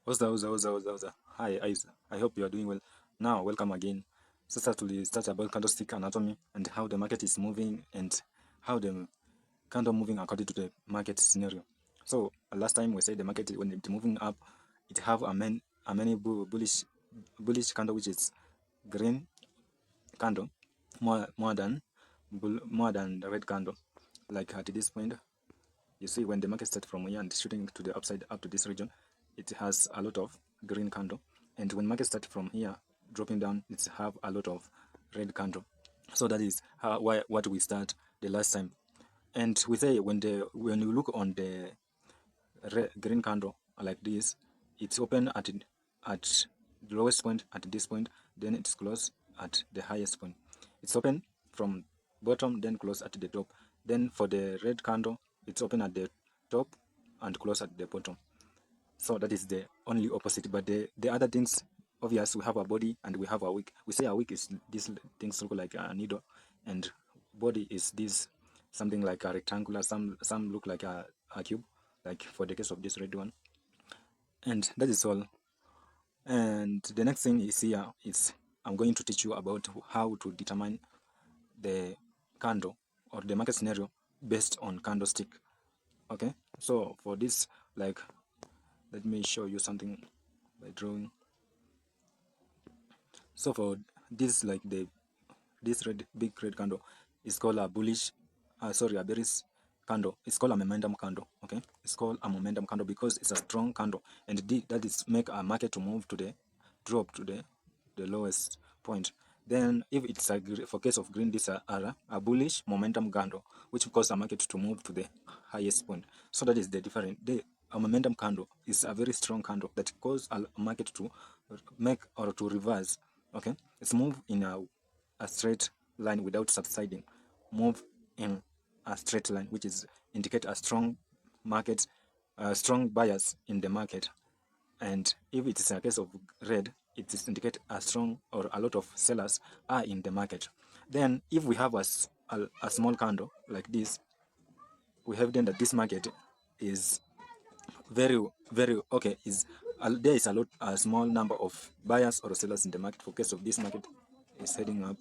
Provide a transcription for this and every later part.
Oza. Hi, I hope you are doing well. Now, welcome again. Sasa start about candlestick anatomy and how the market is moving and how the candle moving according to the market scenario. So last time we said the market when it's moving up, it have a many bullish candle which is green candle more than more than the red candle. Like at this point, you see when the market starts from here and shooting to the upside up to this region, it has a lot of green candle, and when market starts from here dropping down, it's have a lot of red candle. So that is what we start the last time. And we say when you look on the green candle like this, it's open at the lowest point at this point, then it's close at the highest point. It's open from bottom, then close at the top. Then for the red candle, it's open at the top and close at the bottom. So that is the only opposite. But the other things, obvious, we have a body and we have a wick. We say a wick is these things look like a needle, and body is this something like a rectangular. Some look like a cube, like for the case of this red one. And that is all. And the next thing is here is I'm going to teach you about how to determine the candle or the market scenario based on candlestick. Okay, so for this, like, let me show you something by drawing. So for this, like this big red candle is called a bullish, a bearish candle. It's called a momentum candle. Okay, it's called a momentum candle because it's a strong candle, and that is make a market to move to the drop to the lowest point. Then if it's for case of green, this are a bullish momentum candle, which cause a market to move to the highest point. So that is the difference. A momentum candle is a very strong candle that cause a market to make or to reverse. Okay, it's move in a straight line without subsiding. Move in a straight line, which is indicate a strong market, strong buyers in the market. And if it is a case of red, it is indicate a strong or a lot of sellers are in the market. Then if we have a small candle like this, we have then that this market is very okay. There is a small number of buyers or sellers in the market. For case of this market is heading up.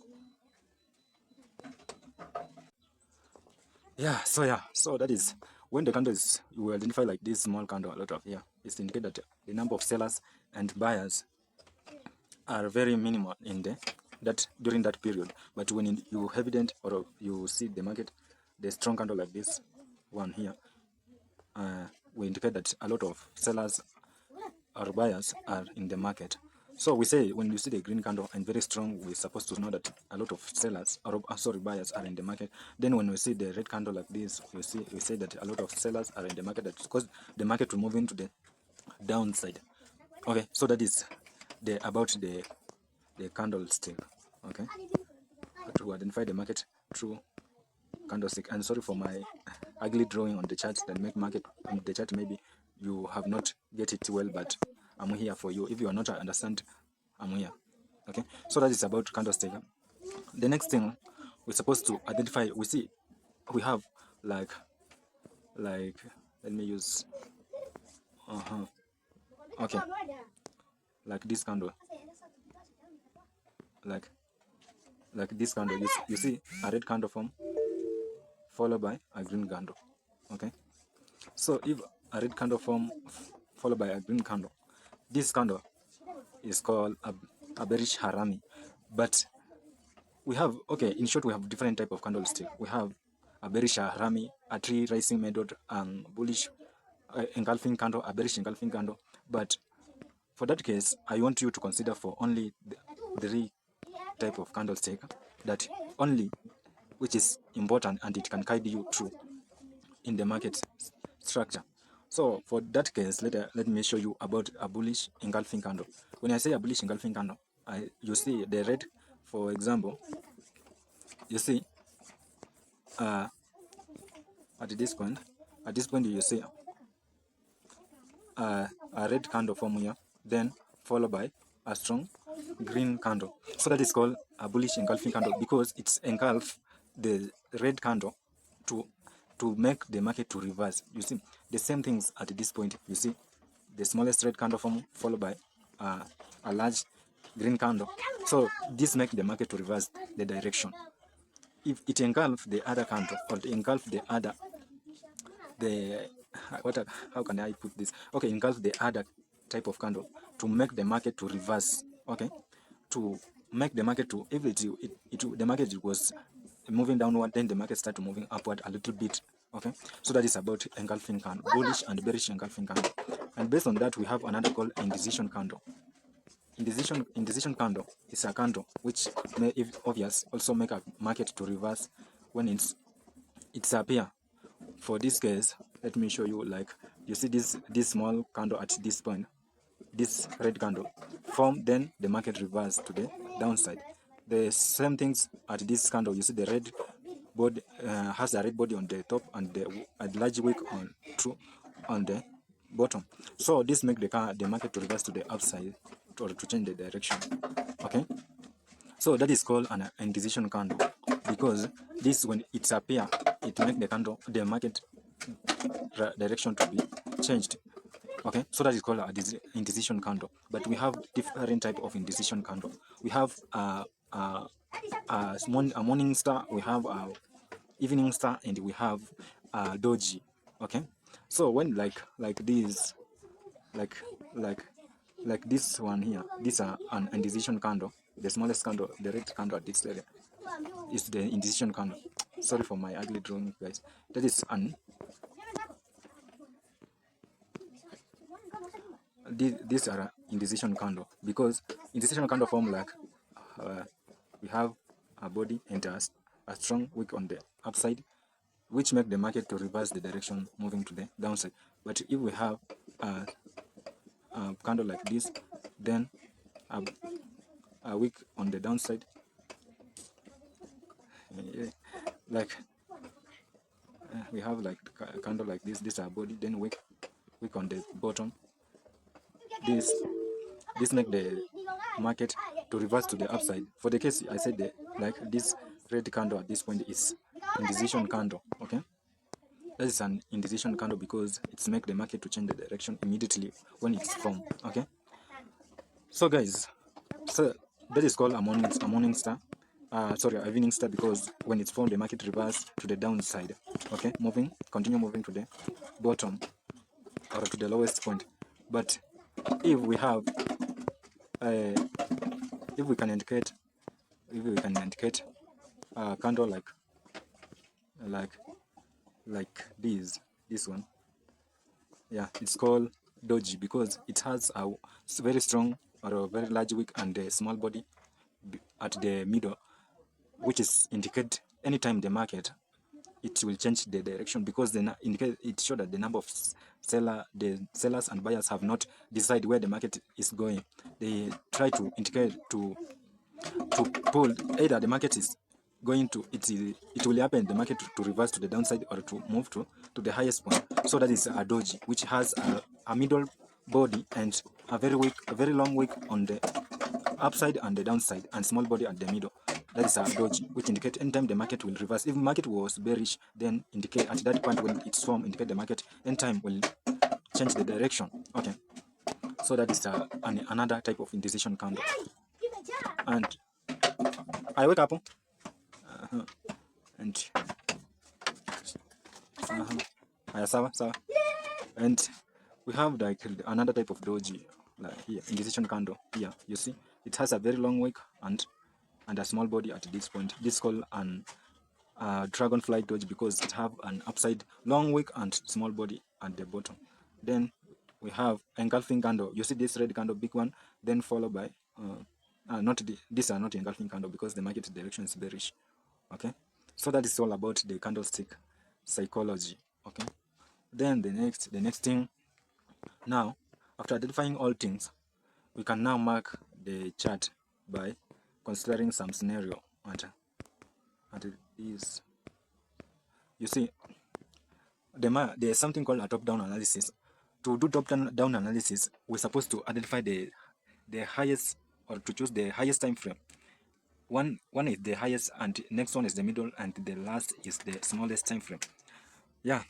So that is when the candle is, you will identify like this small candle a lot of it's indicate that the number of sellers and buyers are very minimal in that during that period. But when you evident or you see the market, the strong candle like this one here, we indicate that a lot of sellers or buyers are in the market. So we say when you see the green candle and very strong, we're supposed to know that a lot of sellers or buyers are in the market. Then when we see the red candle like this, we say that a lot of sellers are in the market. That's because the market will move into the downside. Okay, so that is about the candlestick. Okay, to identify the market through candlestick. And sorry for my ugly drawing on the chart that make market on the chart. Maybe you have not get it well, but I'm here for you. If you are not understand, I'm here. Okay, so that is about candlestick. The next thing we're supposed to identify, we have like let me use okay, like this candle, like this candle. You see a red candle form followed by a green candle. Okay, so if a red candle form followed by a green candle, this candle is called a bearish harami. But we have, okay, in short, we have different type of candlestick. We have a bearish harami, a tree rising method, bullish engulfing candle, a bearish engulfing candle. But for that case, I want you to consider for only the three type of candlestick that only which is important and it can guide you through in the market structure. So for that case, let me show you about a bullish engulfing candle. When I say a bullish engulfing candle, you see the red, for example, you see at this point, you see a red candle form here, then followed by a strong green candle. So that is called a bullish engulfing candle because it's engulf the red candle to make the market to reverse. You see the same things at this point. You see the smallest red candle form, followed by a large green candle. So this makes the market to reverse the direction. If it engulf the other candle or engulf the other, the how can I put this? Okay, engulf the other type of candle to make the market to reverse. Okay, to make the market to, if the market was moving downward, then the market start moving upward a little bit. Okay, so that is about engulfing candle, bullish and bearish engulfing candle. And based on that, we have another called indecision candle. Indecision candle is a candle which may, if obvious, also make a market to reverse when it's appear. For this case, let me show you. Like, you see this small candle at this point, this red candle form, then the market reverse to the downside. The same things at this candle. You see the red body has a red body on the top and a large wick on the bottom. So this make the market to reverse to the upside or to change the direction. Okay, so that is called an indecision candle, because this, when it's appear, it make the market direction to be changed. Okay, so that is called a indecision candle. But we have different type of indecision candle. We have a morning star, we have a evening star, and we have a doji. Okay, so when like this, like this one here, this are an indecision candle. The smallest candle, the red candle at this level, is the indecision candle. Sorry for my ugly drawing, guys. That is an these are indecision candle, because indecision candle form like we have a body and a strong wick on the upside, which make the market to reverse the direction, moving to the downside. But if we have a candle like this, then a wick on the downside, like we have like a candle like this are body, then wick on the bottom. This make the market to reverse to the upside. For the case I said, like this red candle at this point is indecision candle. Okay, that is an indecision candle because it's make the market to change the direction immediately when it's formed. Okay, so guys, so that is called a morning star. Sorry, a evening star, because when it's formed, the market reverse to the downside. Okay, continue moving to the bottom or to the lowest point. But if we have if we can indicate a candle like this one, yeah, it's called doji, because it has a very strong or a very large wick and a small body at the middle, which is indicate anytime the market it will change the direction, because it shows that the number of sellers and buyers have not decided where the market is going. They try to indicate to pull either the market is going to it will happen the market to reverse to the downside or to move to the highest point. So that is a doji, which has a middle body and a very long wick on the upside and the downside, and small body at the middle. That is a doji, which indicate anytime the market will reverse. If market was bearish, then indicate at that point when it's formed, indicate the market anytime will change the direction. Okay, so that is another type of indecision candle. And I wake up and sawa. And we have like another type of doji, like here, indecision candle. Here you see it has a very long wick and a small body at this point. This is called an dragonfly doji, because it have an upside long wick and small body at the bottom. Then we have engulfing candle. You see this red candle, big one, then followed by these are not engulfing candle, because the market direction is bearish. Okay, so that is all about the candlestick psychology. Okay, then the next thing, now after identifying all things, we can now mark the chart by considering some scenario at this. You see, there's something called a top-down analysis. To do top-down analysis, we're supposed to identify the highest, or to choose the highest time frame. One is the highest, and next one is the middle, and the last is the smallest time frame. Yeah,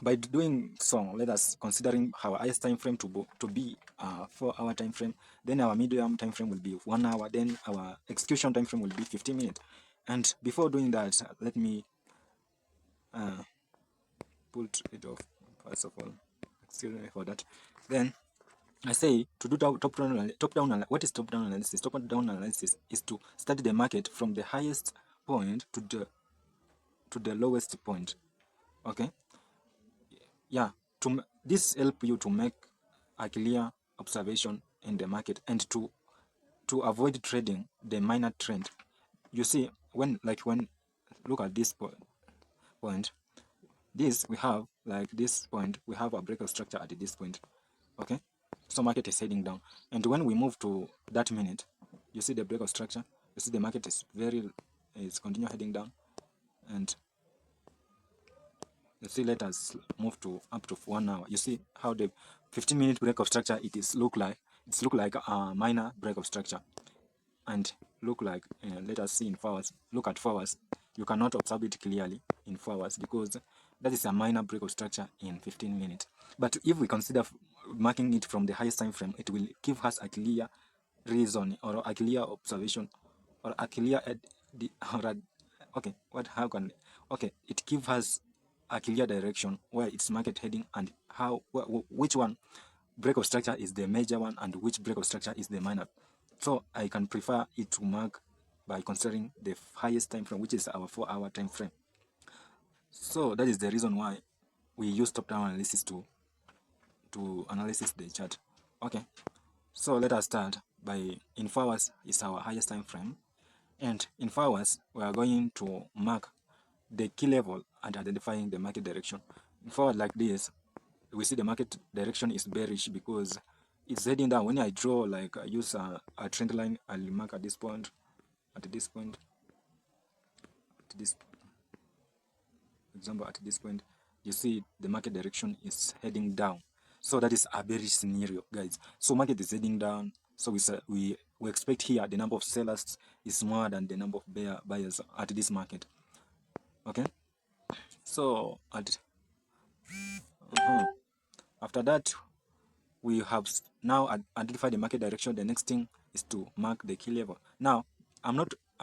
By doing so, let us considering our highest time frame to be 4-hour time frame, then our medium time frame will be 1 hour, then our execution time frame will be 15 minutes. And before doing that, let me put it off first of all. Excuse me for that. Then I say to do what is top down analysis? Top down analysis is to study the market from the highest point to the lowest point. Okay, yeah. This help you to make a clear observation in the market and to avoid trading the minor trend. You see, when look at this point, this we have like this point, we have a breakout structure at this point. Okay, so market is heading down, and when we move to that minute, you see the breakout structure. You see the market is continue heading down, and you see let us move to up to 1 hour. You see how the 15-minute breakout structure look like a minor breakout structure, and look like let us see in 4 hours. Look at 4 hours. You cannot observe it clearly in 4 hours because that is a minor breakout structure in 15 minutes. But if we consider marking it from the highest time frame, it will give us a clear reason or a clear observation or a clear okay, it gives us a clear direction where its market heading and which one breakout structure is the major one and which breakout structure is the minor. So I can prefer it to mark by considering the highest time frame, which is our 4-hour time frame. So that is the reason why we use top-down analysis to analyze the chart. Okay, so let us start by in 4 hours is our highest time frame, and in 4 hours we are going to mark the key level and identifying the market direction. In 4 hours like this, we see the market direction is bearish because it's heading down. When I draw, like I use a trend line, I'll mark at this point, at this point, at this example, at this point, you see the market direction is heading down. So that is a bearish scenario, guys. So market is heading down. So we expect here the number of sellers is more than the number of buyers at this market. Okay. So after that, we have now identified the market direction. The next thing is to mark the key level. Now, I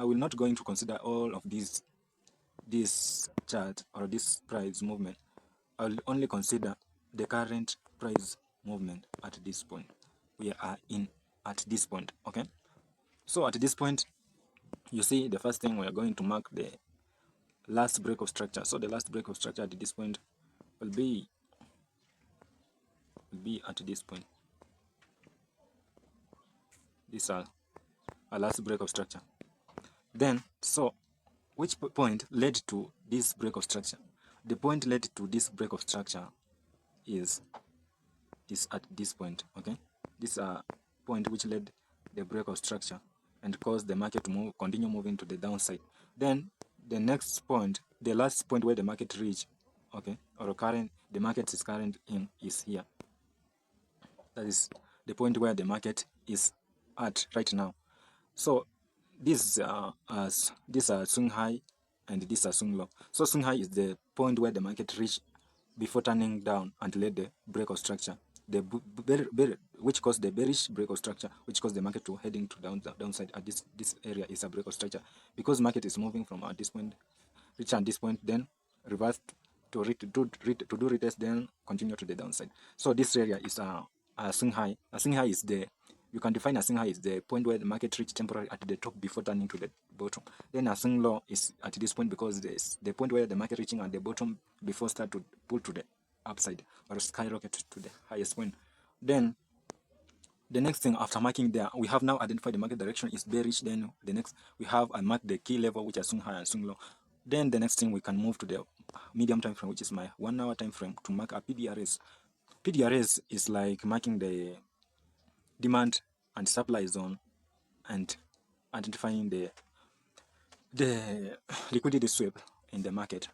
will not going to consider all of this chart or this price movement. I will only consider the current price movement at this point. We are in at this point. Okay. So at this point, you see the first thing we are going to mark the last break of structure. So the last break of structure at this point will be at this point. These are a last break of structure. Then, so which point led to this break of structure? The point led to this break of structure is at this point. Okay, this point which led the break of structure and caused the market to continue moving to the downside. Then the next point, the last point where the market reached, okay, or the market is current in is here. That is the point where the market is at right now. So this swing high and this is swing low. So swing high is the point where the market reached before turning down and led the break of structure, which caused the bearish break of structure, which caused the market to heading to downside. At this area is a break of structure because market is moving from at this point, reach at this point, then reverse to do retest, then continue to the downside. So this area is a swing high. A swing high is you can define a swing high is the point where the market reached temporarily at the top before turning to the bottom. Then a swing low is at this point because this the point where the market reaching at the bottom before start to pull to the upside or skyrocket to the highest point. Then the next thing after marking there, we have now identified the market direction is bearish. Then the next we have marked the key level, which is swing high and swing low. Then the next thing we can move to the medium time frame, which is my 1 hour time frame, to mark a PDRS. PDRS is like marking the demand and supply zone and identifying the liquidity sweep in the market.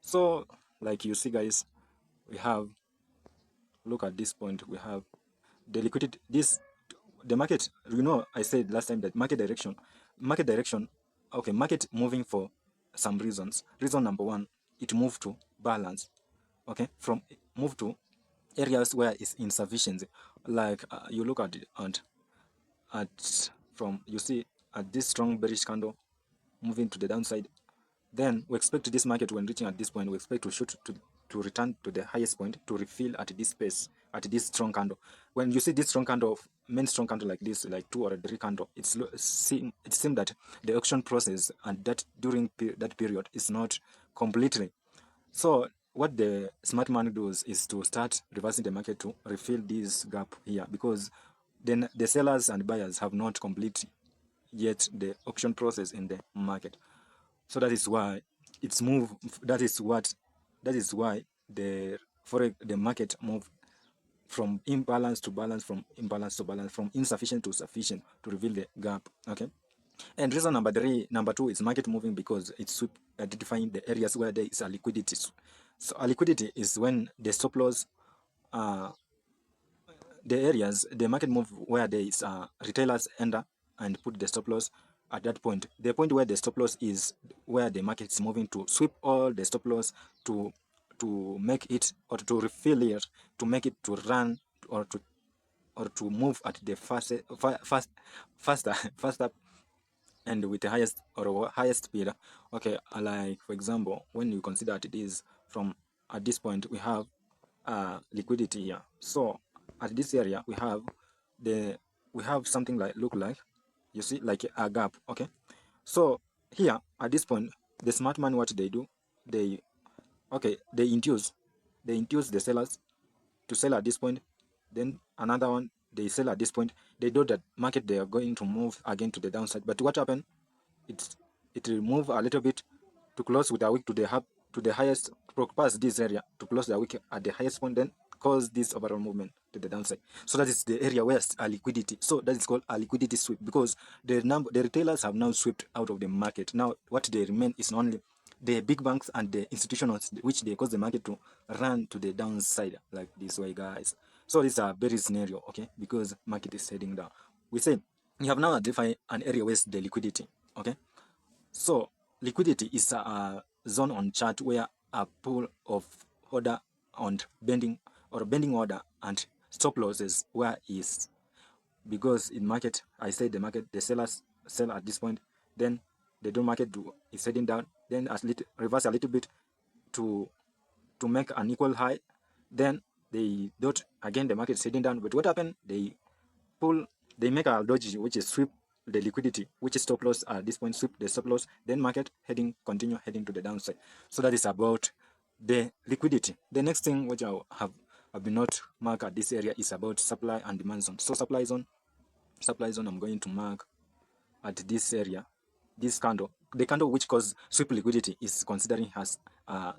So like you see, guys, we have, look at this point, we have the liquidity, the market, I said last time that market direction, okay, market moving for some reasons. Reason number one, it moved to balance. Okay, from move to areas where it's insufficient. Like you look at it at from you see at this strong bearish candle moving to the downside, then we expect this market, when reaching at this point, we expect to shoot to return to the highest point to refill at this space, at this strong candle. When you see this strong candle, main strong candle like this, like 2 or 3 candle, it seems that the auction process and that during that period is not completely. So what the smart man does is to start reversing the market to refill this gap here, because then the sellers and buyers have not complete yet the auction process in the market. So that is why it's move. That is why the forex, the market move from imbalance to balance, from imbalance to balance, from insufficient to sufficient to reveal the gap. Okay. And reason number two is market moving because it's identifying the areas where there is a liquidity. So a liquidity is when the stop loss, uh, the areas, the market move where there is retailers enter and put the stop loss at that point. The point where the stop loss is where the market is moving to sweep all the stop loss to make it, or to refill it, to make it to run, or to move at the faster faster and with the highest or highest speed. Okay, like for example, when you consider it is from at this point we have liquidity here. So at this area we have something like look like, you see, like a gap. Okay, so here at this point, the smart man, what they do, they okay, they induce the sellers to sell at this point, then another one they sell at this point. They know that market they are going to move again to the downside, but what happened, it it will move a little bit to close with a wick to the to the highest, to pass this area to close the wick at the highest point, then cause this overall movement to the downside. So that is the area where a liquidity. So that is called a liquidity sweep, because the retailers have now swept out of the market. Now what they remain is only the big banks and the institutions, which they cause the market to run to the downside like this way, guys. So this is a very scenario, okay, because market is heading down. We say you have now identified an area where the liquidity. Okay, so liquidity is a zone on chart where a pool of order and bending, or bending order and stop losses where is, because in market, I say the market, the sellers sell at this point, then the do market do is heading down, then as little reverse a little bit to make an equal high, then they don't, again the market is heading down. But what happened, they pull, they make a doji, which is sweep the liquidity, which is stop loss at this point, sweep the stop loss, then market heading, continue heading to the downside. So that is about the liquidity. The next thing which have been not marked at this area is about supply and demand zone. So supply zone, I'm going to mark at this area, this candle, the candle which causes sweep liquidity is considering as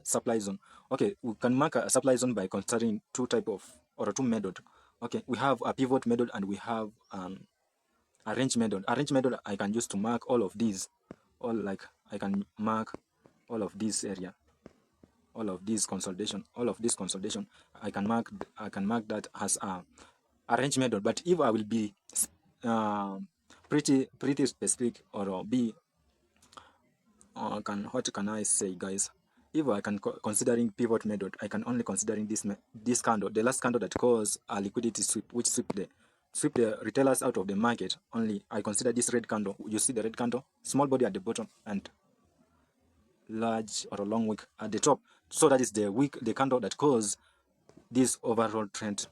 supply zone. Okay, we can mark a supply zone by considering two type of, or two method. Okay, we have a pivot method and we have arrange method. Arrange method I can use to mark all of these, all like I can mark all of this area, all of this consolidation, I can mark that as a arrange method. But if I will be uh, pretty specific, or be what can I say, guys? If I can considering pivot method, I can only considering this candle, the last candle that caused a liquidity sweep, which sweep the retailers out of the market. Only I consider this red candle. You see the red candle, small body at the bottom and large or a long wick at the top. So that is the wick, the candle that caused this overall trend,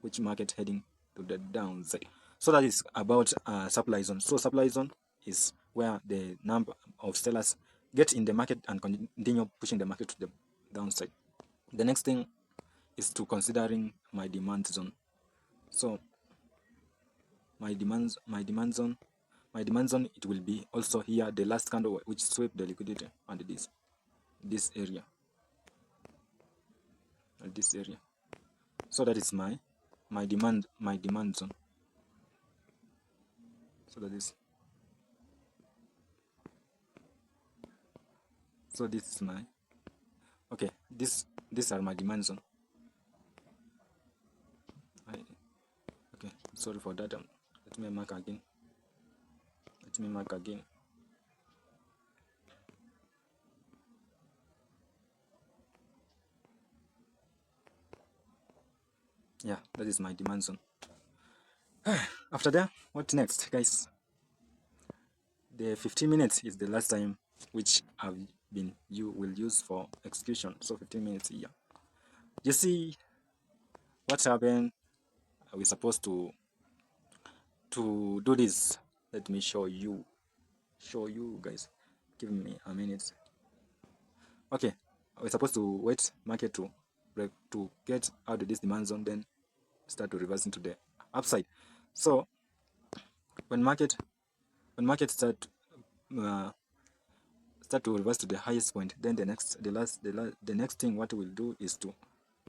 which market heading to the downside. So that is about supply zone. So supply zone is where the number of sellers get in the market and continue pushing the market to the downside. The next thing is to considering my demand zone. So my demand zone, it will be also here the last candle which swept the liquidity and this area and this area. So that is my demand zone. So that is, so this is my, okay, these are my demand zone. Okay, sorry for that. Let me mark again. Yeah, that is my demand zone. After that, what next, guys? The 15 minutes is the last time which have been you will use for execution. So 15 minutes here. You see what happened? We're supposed to do this. Let me show you. Show you guys. Give me a minute. Okay. We're supposed to wait market to get out of this demand zone, then start to reverse into the upside. So when market uh, start to reverse to the highest point, then the next thing what we'll do is to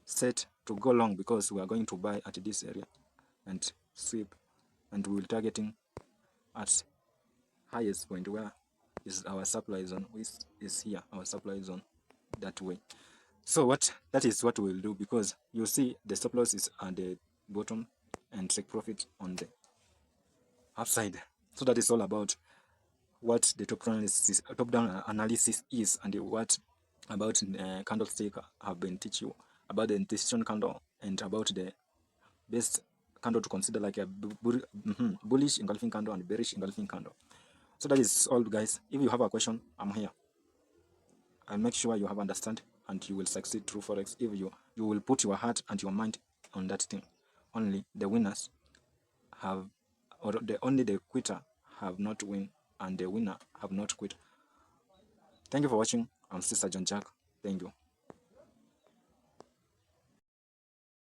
set to go long, because we are going to buy at this area and sweep, and we will targeting at highest point where is our supply zone, which is here, our supply zone, that way. So that is what we'll do, because you see the stop loss is at the bottom and take profit on the upside. So that is all about what the top down analysis is, and what about candlestick have been teach you about the decision candle, and about the best candle to consider, like a bullish engulfing candle and bearish engulfing candle. So that is all, guys. If you have a question, I'm here. I'll make sure you have understand and you will succeed through forex if you will put your heart and your mind on that thing. Only the winners have, or only the quitter have not win, and the winner have not quit. Thank you for watching. I'm Sister John Jack. Thank you.